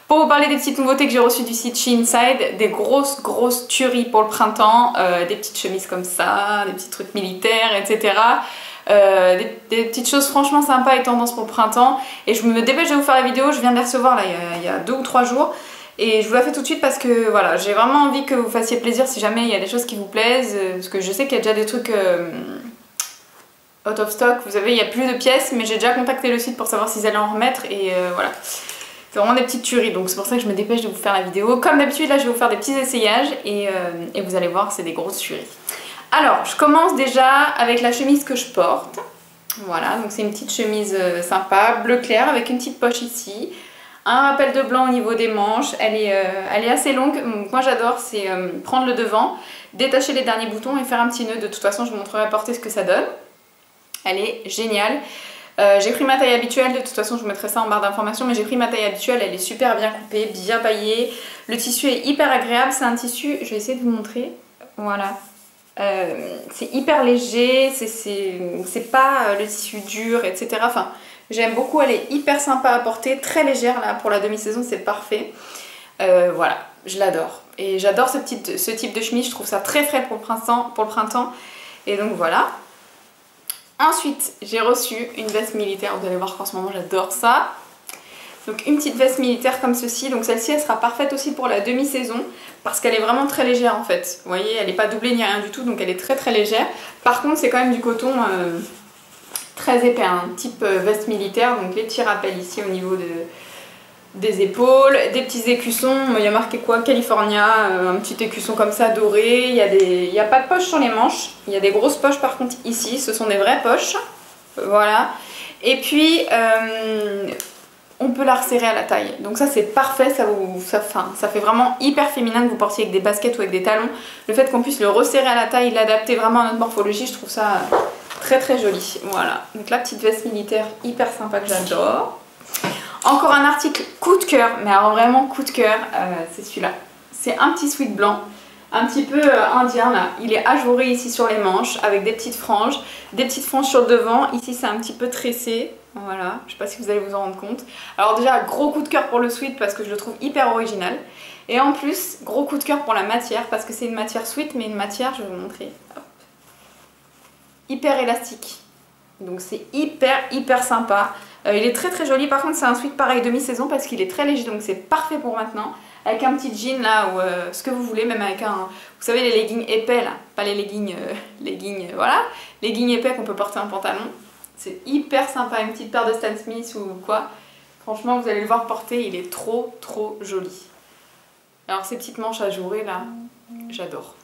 Pour vous parler des petites nouveautés que j'ai reçues du site She Inside, des grosses tueries pour le printemps, des petites chemises comme ça, des petits trucs militaires, etc. Des petites choses franchement sympas et tendances pour le printemps. Et je me dépêche de vous faire la vidéo, je viens de les recevoir là il y a 2 ou 3 jours. Et je vous la fais tout de suite parce que voilà, j'ai vraiment envie que vous fassiez plaisir si jamais il y a des choses qui vous plaisent. Parce que je sais qu'il y a déjà des trucs out of stock, vous savez, il n'y a plus de pièces, mais j'ai déjà contacté le site pour savoir s'ils allaient en remettre. Et voilà, c'est vraiment des petites tueries, donc c'est pour ça que je me dépêche de vous faire la vidéo. Comme d'habitude, là je vais vous faire des petits essayages et vous allez voir, c'est des grosses tueries. Alors, je commence déjà avec la chemise que je porte. Voilà, donc c'est une petite chemise sympa, bleu clair, avec une petite poche ici. Un rappel de blanc au niveau des manches, elle est assez longue. Donc moi j'adore, c'est prendre le devant, détacher les derniers boutons et faire un petit nœud. De toute façon, je vous montrerai à porter ce que ça donne. Elle est géniale. J'ai pris ma taille habituelle, de toute façon je vous mettrai ça en barre d'informations, mais j'ai pris ma taille habituelle, elle est super bien coupée, bien paillée. Le tissu est hyper agréable, c'est un tissu, je vais essayer de vous montrer, voilà. C'est hyper léger, c'est pas le tissu dur, etc. Enfin, j'aime beaucoup, elle est hyper sympa à porter, très légère là pour la demi-saison, c'est parfait. Voilà, je l'adore. Et j'adore ce type de chemise, je trouve ça très frais pour le printemps. Et donc voilà. Ensuite, j'ai reçu une veste militaire, vous allez voir qu'en ce moment j'adore ça. Donc une petite veste militaire comme ceci, donc celle-ci elle sera parfaite aussi pour la demi-saison parce qu'elle est vraiment très légère en fait. Vous voyez, elle n'est pas doublée ni rien du tout, donc elle est très légère. Par contre c'est quand même du coton très épais, hein, type veste militaire, donc les petits rappels ici au niveau des épaules, des petits écussons, il y a marqué quoi, California, un petit écusson comme ça doré, il n'y a pas de poche sur les manches, il y a des grosses poches par contre ici, ce sont des vraies poches, voilà. Et puis on peut la resserrer à la taille, donc ça c'est parfait, ça fait vraiment hyper féminin que vous portiez avec des baskets ou avec des talons. Le fait qu'on puisse le resserrer à la taille, l'adapter vraiment à notre morphologie, je trouve ça très joli. Voilà, donc la petite veste militaire hyper sympa que j'adore. Encore un article coup de cœur, mais alors vraiment coup de cœur, c'est celui-là. C'est un petit sweat blanc, un petit peu indien là. Il est ajouré ici sur les manches avec des petites franges sur le devant. Ici c'est un petit peu tressé. Voilà, je sais pas si vous allez vous en rendre compte. Alors déjà, gros coup de cœur pour le sweat parce que je le trouve hyper original. Et en plus, gros coup de cœur pour la matière parce que c'est une matière sweat, mais une matière, je vais vous montrer, hop, hyper élastique. Donc c'est hyper sympa. Il est très joli, par contre c'est un sweat pareil demi-saison parce qu'il est très léger, donc c'est parfait pour maintenant. Avec un petit jean là, ou ce que vous voulez, même avec un... Vous savez les leggings épais là, pas les leggings, voilà. Leggings épais qu'on peut porter en pantalon. C'est hyper sympa, une petite paire de Stan Smith ou quoi. Franchement vous allez le voir porter, il est trop joli. Alors ces petites manches ajourées là, j'adore.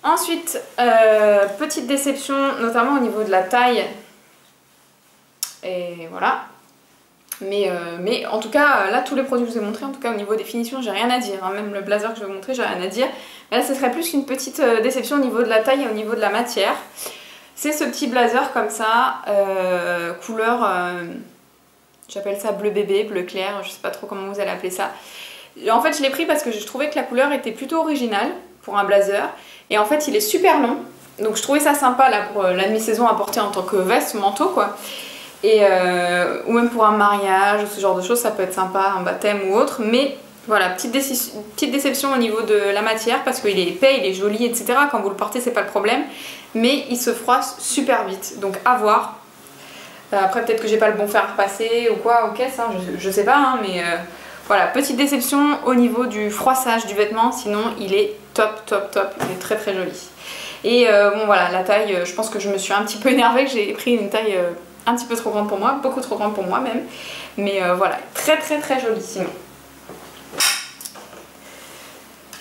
Ensuite, petite déception, notamment au niveau de la taille. Et voilà. Mais en tout cas, là, tous les produits que je vous ai montrés, en tout cas au niveau des finitions, j'ai rien à dire. Hein. Même le blazer que je vais vous montrer, j'ai rien à dire. Mais là, ce serait plus une petite déception au niveau de la taille et au niveau de la matière. C'est ce petit blazer comme ça, couleur, j'appelle ça bleu bébé, bleu clair, je sais pas trop comment vous allez appeler ça. En fait, je l'ai pris parce que je trouvais que la couleur était plutôt originale pour un blazer. Et en fait, il est super long. Donc je trouvais ça sympa là pour la demi-saison à porter en tant que veste, manteau quoi. Et ou même pour un mariage ou ce genre de choses, ça peut être sympa, un baptême ou autre. Mais voilà, petite déception au niveau de la matière parce qu'il est épais, il est joli, etc. Quand vous le portez, c'est pas le problème. Mais il se froisse super vite. Donc à voir. Après, peut-être que j'ai pas le bon fer à repasser ou quoi, ok, ça, je sais pas, hein, mais voilà, petite déception au niveau du froissage du vêtement. Sinon, il est top, il est très joli. Et bon voilà, la taille, je pense que je me suis un petit peu énervée, que j'ai pris une taille un petit peu trop grande pour moi, beaucoup trop grande pour moi même. Mais voilà, très joli sinon.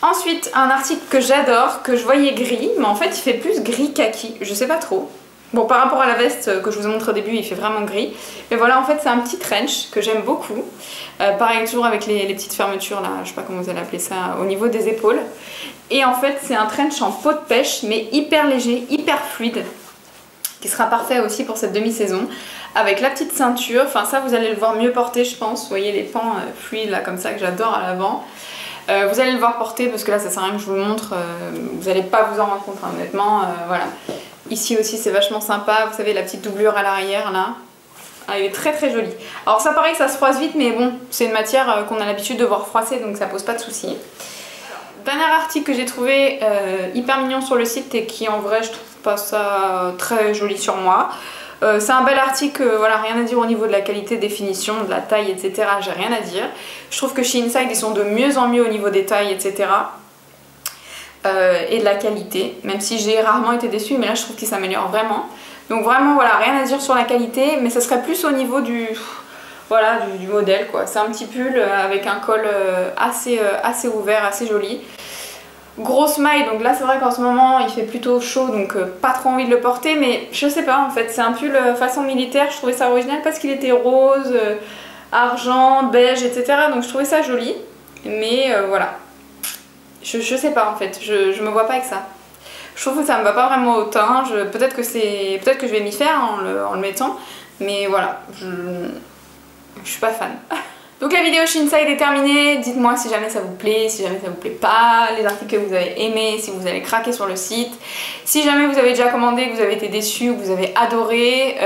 Ensuite, un article que j'adore, que je voyais gris, mais en fait il fait plus gris kaki, je sais pas trop. Bon, par rapport à la veste que je vous ai montré au début, il fait vraiment gris. Mais voilà, en fait c'est un petit trench que j'aime beaucoup. Pareil, toujours avec les petites fermetures là, je sais pas comment vous allez appeler ça, au niveau des épaules. Et en fait c'est un trench en peau de pêche, mais hyper léger, hyper fluide, qui sera parfait aussi pour cette demi-saison. Avec la petite ceinture, enfin ça vous allez le voir mieux porter je pense. Vous voyez les pans fluides là comme ça que j'adore à l'avant. Vous allez le voir porter parce que là ça sert à rien que je vous le montre, vous n'allez pas vous en rendre compte hein, honnêtement, voilà. Ici aussi c'est vachement sympa, vous savez la petite doublure à l'arrière là, Ah, il est très très joli. Alors ça pareil, ça se froisse vite, mais bon, c'est une matière qu'on a l'habitude de voir froisser, donc ça pose pas de soucis. Dernier article que j'ai trouvé hyper mignon sur le site et qui en vrai je trouve pas ça très joli sur moi. C'est un bel article, voilà, rien à dire au niveau de la qualité, des finitions, de la taille, etc. J'ai rien à dire. Je trouve que chez Inside ils sont de mieux en mieux au niveau des tailles, etc. Et de la qualité, même si j'ai rarement été déçue, mais là je trouve qu'ils s'améliorent vraiment. Donc vraiment voilà, rien à dire sur la qualité, mais ça serait plus au niveau du... Voilà, du modèle quoi. C'est un petit pull avec un col assez ouvert, assez joli. Grosse maille, donc là c'est vrai qu'en ce moment il fait plutôt chaud, donc pas trop envie de le porter, mais je sais pas en fait, c'est un pull façon militaire, je trouvais ça original parce qu'il était rose, argent, beige, etc. Donc je trouvais ça joli, mais voilà. Je sais pas en fait, je me vois pas avec ça. Je trouve que ça me va pas vraiment au teint, peut-être que je vais m'y faire en le mettant, mais voilà, je suis pas fan. Donc la vidéo chez Inside est terminée, dites-moi si jamais ça vous plaît, si jamais ça vous plaît pas, les articles que vous avez aimés, si vous allez craquer sur le site. Si jamais vous avez déjà commandé, que vous avez été déçu ou que vous avez adoré,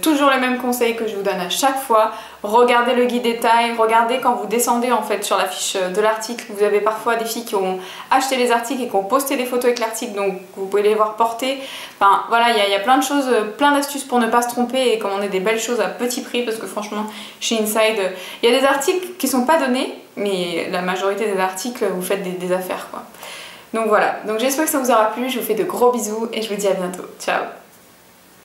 toujours les mêmes conseils que je vous donne à chaque fois. Regardez le guide détail, regardez quand vous descendez en fait sur la fiche de l'article. Vous avez parfois des filles qui ont acheté les articles et qui ont posté des photos avec l'article, donc vous pouvez les voir porter. Enfin voilà, il y a plein de choses, plein d'astuces pour ne pas se tromper et commander des belles choses à petit prix, parce que franchement chez Inside, il y a des articles qui sont pas donnés, mais la majorité des articles vous faites des affaires quoi. Donc voilà, donc j'espère que ça vous aura plu, je vous fais de gros bisous et je vous dis à bientôt. Ciao!